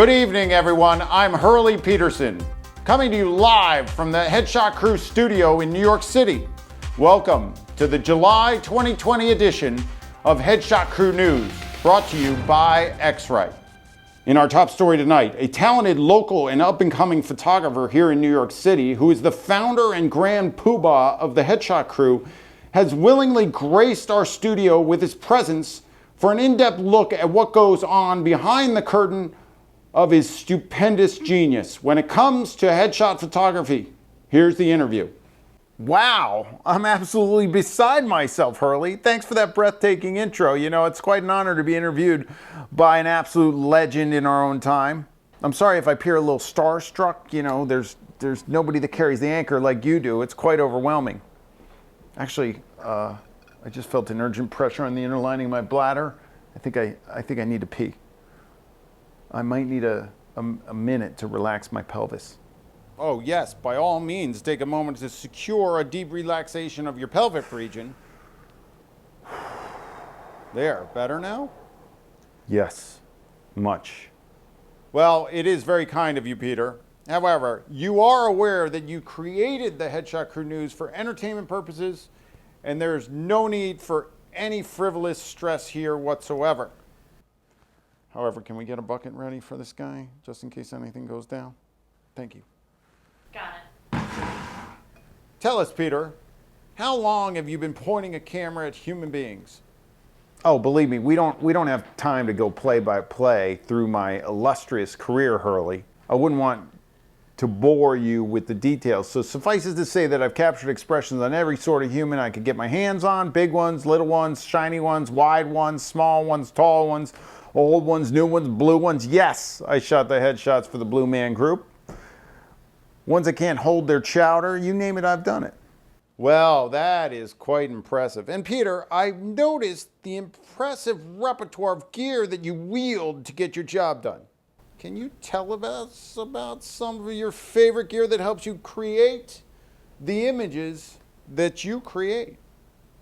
Good evening, everyone. I'm Hurley Peterson, coming to you live from the Headshot Crew studio in New York City. Welcome to the July 2020 edition of Headshot Crew News, brought to you by XRite. In our top story tonight, a talented local and up-and-coming photographer here in New York City, who is the founder and grand poobah of the Headshot Crew, has willingly graced our studio with his presence for an in-depth look at what goes on behind the curtain of his stupendous genius. When it comes to headshot photography, here's the interview. Wow, I'm absolutely beside myself, Hurley. Thanks for that breathtaking intro. You know, it's quite an honor to be interviewed by an absolute legend in our own time. I'm sorry if I appear a little starstruck. You know, there's nobody that carries the anchor like you do. It's quite overwhelming. Actually, I just felt an urgent pressure on the inner lining of my bladder. I think I need to pee. I might need a minute to relax my pelvis. Oh yes, by all means, take a moment to secure a deep relaxation of your pelvic region. There, better now? Yes, much. Well, it is very kind of you, Peter. However, you are aware that you created the Headshot Crew News for entertainment purposes, and there's no need for any frivolous stress here whatsoever. However, can we get a bucket ready for this guy, just in case anything goes down? Thank you. Got it. Tell us, Peter, how long have you been pointing a camera at human beings? Oh, believe me, we don't have time to go play by play through my illustrious career, Hurley. I wouldn't want to bore you with the details. So suffice it to say that I've captured expressions on every sort of human I could get my hands on. Big ones, little ones, shiny ones, wide ones, small ones, tall ones, old ones, new ones, blue ones. Yes, I shot the headshots for the Blue Man Group. Ones that can't hold their chowder, you name it, I've done it. Well, that is quite impressive. And Peter, I've noticed the impressive repertoire of gear that you wield to get your job done. Can you tell us about some of your favorite gear that helps you create the images that you create?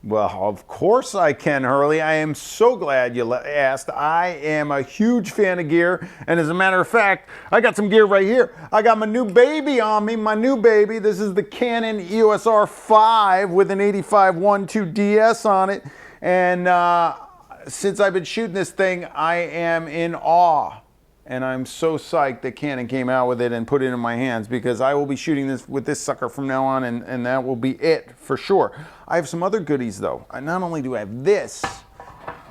Well, of course I can, Hurley. I am so glad you asked. I am a huge fan of gear, and as a matter of fact, I got some gear right here. I got my new baby on me, my new baby. This is the Canon EOS R5 with an 85-1.2 DS on it, and since I've been shooting this thing, I am in awe. And I'm so psyched that Canon came out with it and put it in my hands, because I will be shooting this with this sucker from now on, and that will be it for sure. I have some other goodies though. Not only do I have this,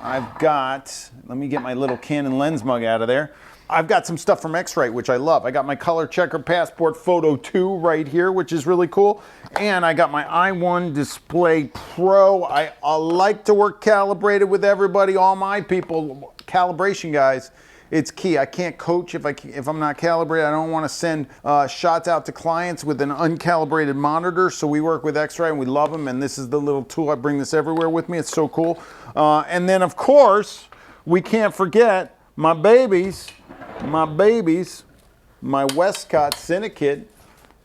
I've got, let me get my little Canon lens mug out of there. I've got some stuff from XRite, which I love. I got my Color Checker Passport Photo 2 right here, which is really cool. And I got my i1 Display Pro. I like to work calibrated with everybody, all my people, calibration guys. It's key. I can't coach if I'm not calibrated. I don't want to send shots out to clients with an uncalibrated monitor. So we work with XRite and we love them. And this is the little tool. I bring this everywhere with me. It's so cool. And then of course, we can't forget my babies, my Westcott Syndicate.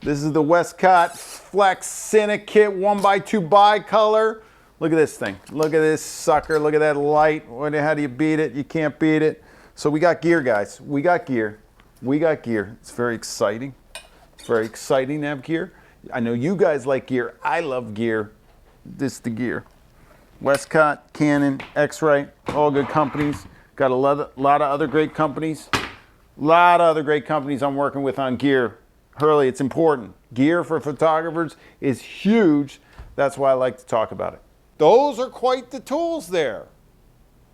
This is the Westcott Flex Syndicate 1x2 bicolor. Look at this thing. Look at this sucker. Look at that light. How do you beat it? You can't beat it. So we got gear, guys. We got gear. We got gear. It's very exciting. It's very exciting to have gear. I know you guys like gear. I love gear. This is the gear. Westcott, Canon, XRite, all good companies. Got a lot of other great companies. A lot of other great companies I'm working with on gear. Hurley, it's important. Gear for photographers is huge. That's why I like to talk about it. Those are quite the tools there.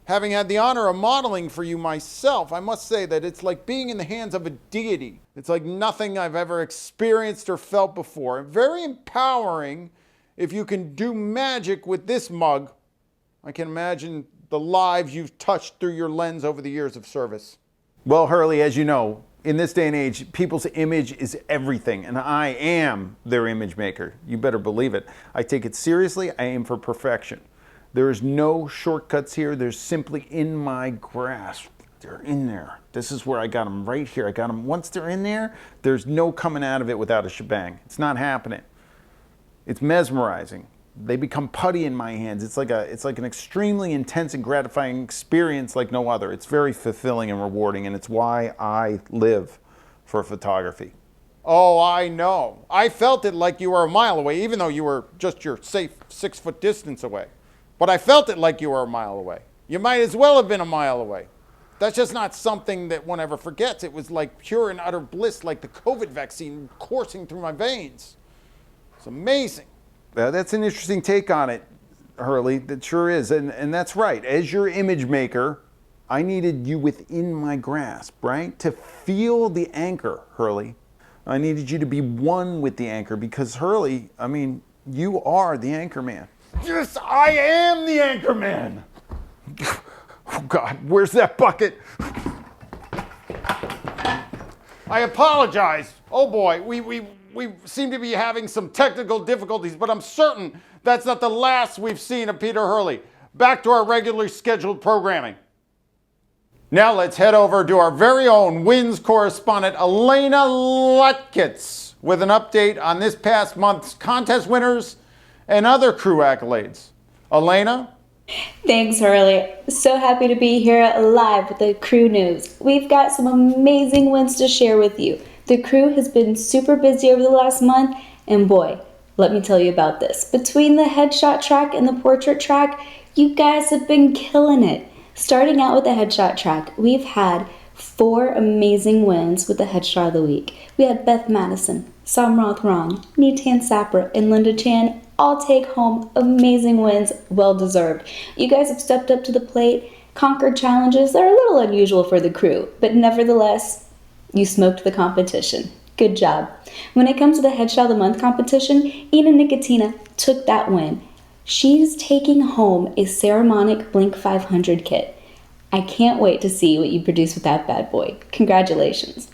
Having had the honor of modeling for you myself, I must say that it's like being in the hands of a deity. It's like nothing I've ever experienced or felt before. Very empowering if you can do magic with this mug. I can imagine the lives you've touched through your lens over the years of service. Well, Hurley, as you know, in this day and age, people's image is everything, and I am their image maker. You better believe it. I take it seriously. I aim for perfection. There is no shortcuts here. They're simply in my grasp. They're in there. This is where I got them right here. I got them. Once they're in there, there's no coming out of it without a shebang. It's not happening. It's mesmerizing. they become putty in my hands. It's like an extremely intense and gratifying experience like no other. It's very fulfilling and rewarding, and it's why I live for photography. Oh, I know. I felt it like you were a mile away, even though you were just your safe 6-foot distance away. But I felt it like you were a mile away. You might as well have been a mile away. That's just not something that one ever forgets. It was like pure and utter bliss, like the COVID vaccine coursing through my veins. It's amazing. That's an interesting take on it, Hurley. That sure is. And that's right. As your image maker, I needed you within my grasp, right? To feel the anchor, Hurley. I needed you to be one with the anchor because, Hurley, I mean, you are the anchor man. Yes, I am the anchor man. Oh, God, where's that bucket? I apologize. Oh, boy, we seem to be having some technical difficulties, but I'm certain that's not the last we've seen of Peter Hurley. Back to our regularly scheduled programming. Now let's head over to our very own Winds correspondent, Elena Lutkitz, with an update on this past month's contest winners and other crew accolades. Elena? Thanks, Hurley. So happy to be here live with the crew news. We've got some amazing wins to share with you. The crew has been super busy over the last month, and boy, let me tell you about this. Between the headshot track and the portrait track, you guys have been killing it. Starting out with the headshot track, we've had 4 amazing wins with the Headshot of the Week. We had Beth Madison, Samrath Ron, Nitan Sapra, and Linda Chan all take home amazing wins, well deserved. You guys have stepped up to the plate, conquered challenges that are a little unusual for the crew, but nevertheless, you smoked the competition. Good job. When it comes to the Headshot of the Month competition, Ina Nicotina took that win. She's taking home a Ceramonic Blink 500 kit. I can't wait to see what you produce with that bad boy. Congratulations.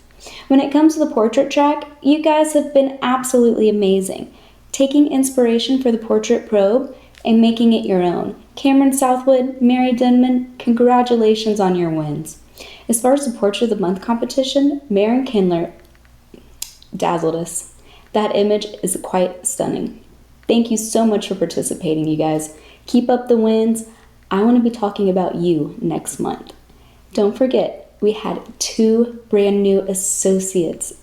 When it comes to the portrait track, you guys have been absolutely amazing. Taking inspiration for the portrait probe and making it your own. Cameron Southwood, Mary Denman, congratulations on your wins. As far as the Portrait of the Month competition, Maren Kindler dazzled us. That image is quite stunning. Thank you so much for participating, you guys. Keep up the wins. I want to be talking about you next month. Don't forget, we had 2 brand new associates.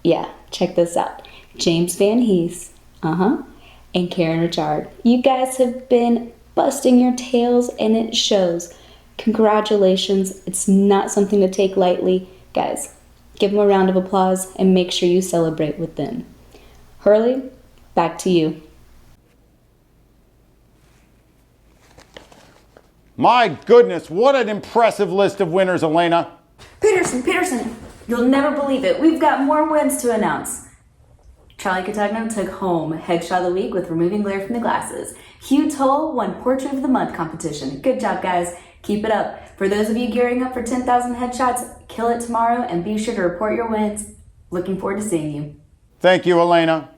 Yeah, check this out. James Van Hees, and Karen Richard. You guys have been busting your tails, and it shows. Congratulations. It's not something to take lightly. Guys, give them a round of applause and make sure you celebrate with them. Hurley, back to you. My goodness, what an impressive list of winners, Elena. Peterson, you'll never believe it. We've got more wins to announce. Charlie Catagno took home Headshot of the Week with removing glare from the glasses. Hugh Toll won Portrait of the Month competition. Good job, guys. Keep it up. For those of you gearing up for 10,000 headshots, kill it tomorrow and be sure to report your wins. Looking forward to seeing you. Thank you, Elena.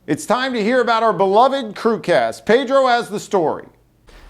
It's time to hear about our beloved crewcast. Pedro has the story.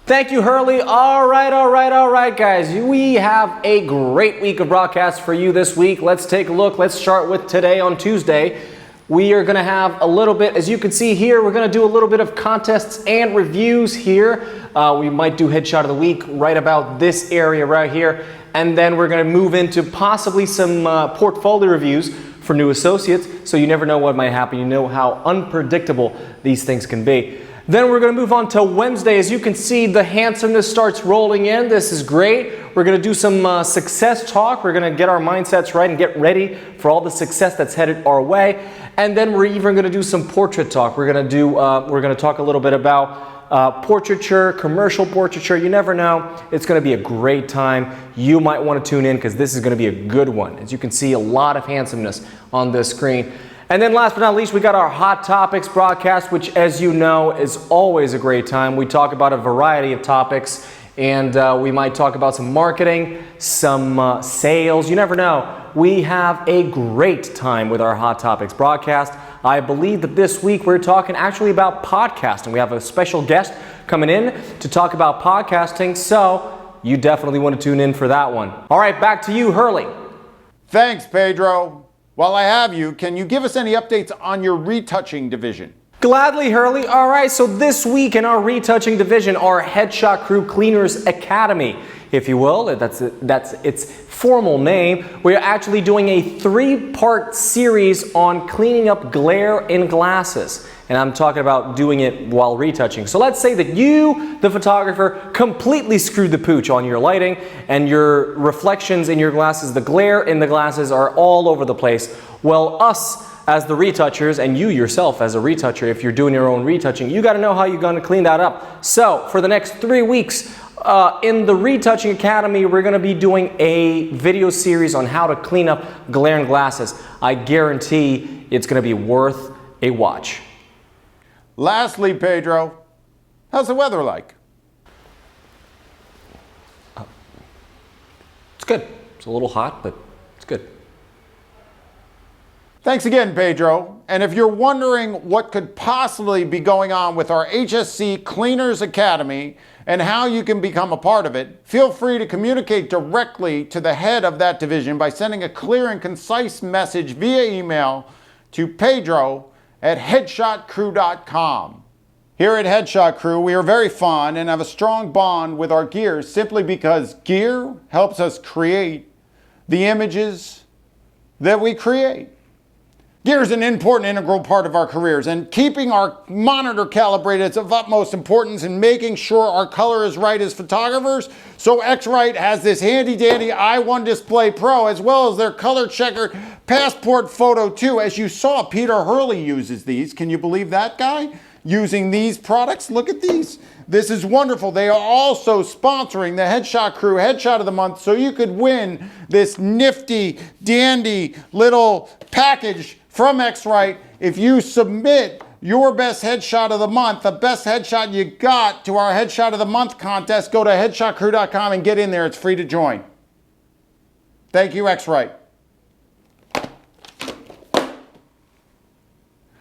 Thank you, Hurley. All right, guys. We have a great week of broadcasts for you this week. Let's take a look. Let's start with today on Tuesday. We are going to have a little bit, as you can see here, we're going to do a little bit of contests and reviews here. We might do Headshot of the Week right about this area right here. And then we're going to move into possibly some portfolio reviews for new associates. So you never know what might happen. You know how unpredictable these things can be. Then we're going to move on to Wednesday. As you can see, the handsomeness starts rolling in. This is great. We're going to do some success talk. We're going to get our mindsets right and get ready for all the success that's headed our way. And then we're even going to do some portrait talk. We're going to talk a little bit about portraiture, commercial portraiture. You never know. It's going to be a great time. You might want to tune in because this is going to be a good one. As you can see, a lot of handsomeness on this screen. And then last but not least, we got our Hot Topics broadcast, which, as you know, is always a great time. We talk about a variety of topics, and we might talk about some marketing, some sales. You never know. We have a great time with our Hot Topics broadcast. I believe that this week we're talking actually about podcasting. We have a special guest coming in to talk about podcasting, so you definitely want to tune in for that one. All right, back to you, Hurley. Thanks, Pedro. While I have you, can you give us any updates on your retouching division? Gladly, Hurley. All right, so this week in our retouching division, our Headshot Crew Cleaners Academy, if you will, that's its formal name, we're actually doing a 3-part series on cleaning up glare in glasses. And I'm talking about doing it while retouching. So let's say that you, the photographer, completely screwed the pooch on your lighting and your reflections in your glasses, the glare in the glasses are all over the place. Well, us as the retouchers, and you yourself as a retoucher, if you're doing your own retouching, you got to know how you're going to clean that up. So for the next 3 weeks in the Retouching Academy, we're going to be doing a video series on how to clean up glare in glasses. I guarantee it's going to be worth a watch. Lastly, Pedro, how's the weather like? It's good. It's a little hot, but it's good. Thanks again, Pedro. And if you're wondering what could possibly be going on with our HSC Cleaners Academy and how you can become a part of it, feel free to communicate directly to the head of that division by sending a clear and concise message via email to pedro@headshotcrew.com. Here at Headshot Crew, we are very fond and have a strong bond with our gear simply because gear helps us create the images that we create. Gear is an important integral part of our careers, and keeping our monitor calibrated is of utmost importance in making sure our color is right as photographers. So XRite has this handy dandy i1 Display Pro as well as their color checker Passport Photo 2. As you saw, Peter Hurley uses these. Can you believe that guy? Using these products? Look at these. This is wonderful. They are also sponsoring the Headshot Crew Headshot of the Month, so you could win this nifty, dandy little package from XRite if you submit your best headshot of the month, the best headshot you got, to our Headshot of the Month contest. Go to headshotcrew.com and get in there. It's free to join. Thank you, XRite.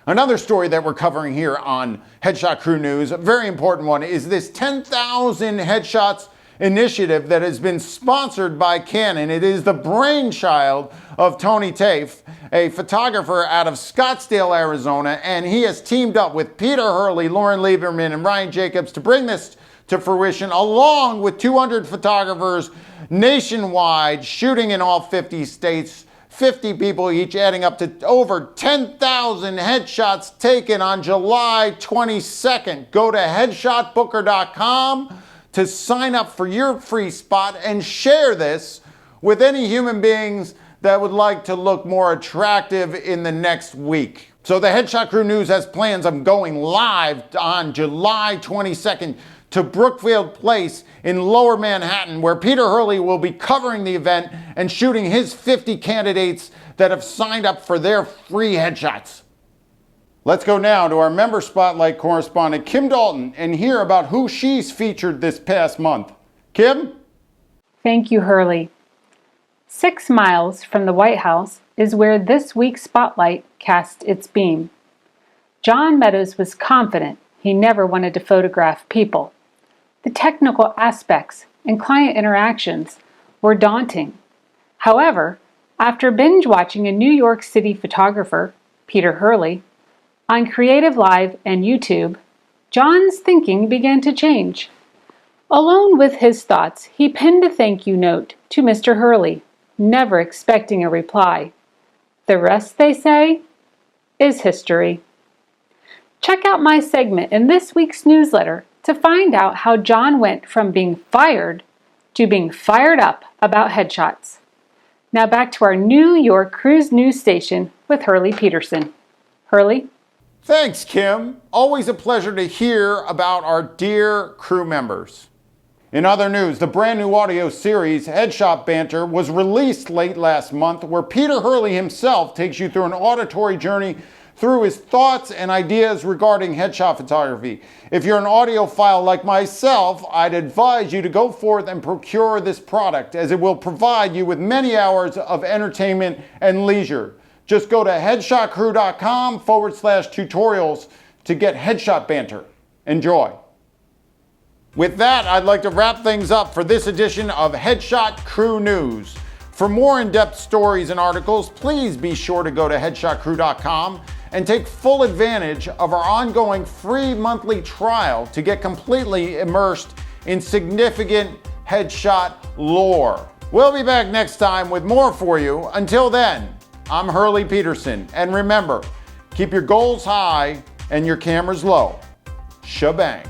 Another story that we're covering here on Headshot Crew News, a very important one, is this 10,000 Headshots initiative that has been sponsored by Canon. It is the brainchild of Tony Tafe, a photographer out of Scottsdale, Arizona, and he has teamed up with Peter Hurley, Lauren Lieberman, and Ryan Jacobs to bring this to fruition, along with 200 photographers nationwide, shooting in all 50 states, 50 people each, adding up to over 10,000 headshots taken on July 22nd. Go to headshotbooker.com to sign up for your free spot and share this with any human beings that would like to look more attractive in the next week. So the Headshot Crew News has plans of going live on July 22nd to Brookfield Place in Lower Manhattan, where Peter Hurley will be covering the event and shooting his 50 candidates that have signed up for their free headshots. Let's go now to our member spotlight correspondent, Kim Dalton, and hear about who she's featured this past month. Kim? Thank you, Hurley. 6 miles from the White House is where this week's spotlight cast its beam. John Meadows was confident he never wanted to photograph people. The technical aspects and client interactions were daunting. However, after binge watching a New York City photographer, Peter Hurley, on Creative Live and YouTube, John's thinking began to change. Alone with his thoughts, he penned a thank you note to Mr. Hurley, never expecting a reply. The rest, they say, is history. Check out my segment in this week's newsletter to find out how John went from being fired to being fired up about headshots. Now back to our New York Cruise News Station with Hurley Peterson. Hurley? Thanks, Kim. Always a pleasure to hear about our dear crew members. In other news, the brand new audio series, Headshot Banter, was released late last month, where Peter Hurley himself takes you through an auditory journey through his thoughts and ideas regarding headshot photography. If you're an audiophile like myself, I'd advise you to go forth and procure this product, as it will provide you with many hours of entertainment and leisure. Just go to headshotcrew.com/tutorials to get Headshot Banter. Enjoy. With that, I'd like to wrap things up for this edition of Headshot Crew News. For more in-depth stories and articles, please be sure to go to headshotcrew.com and take full advantage of our ongoing free monthly trial to get completely immersed in significant headshot lore. We'll be back next time with more for you. Until then, I'm Hurley Peterson, and remember, keep your goals high and your cameras low. Shebang.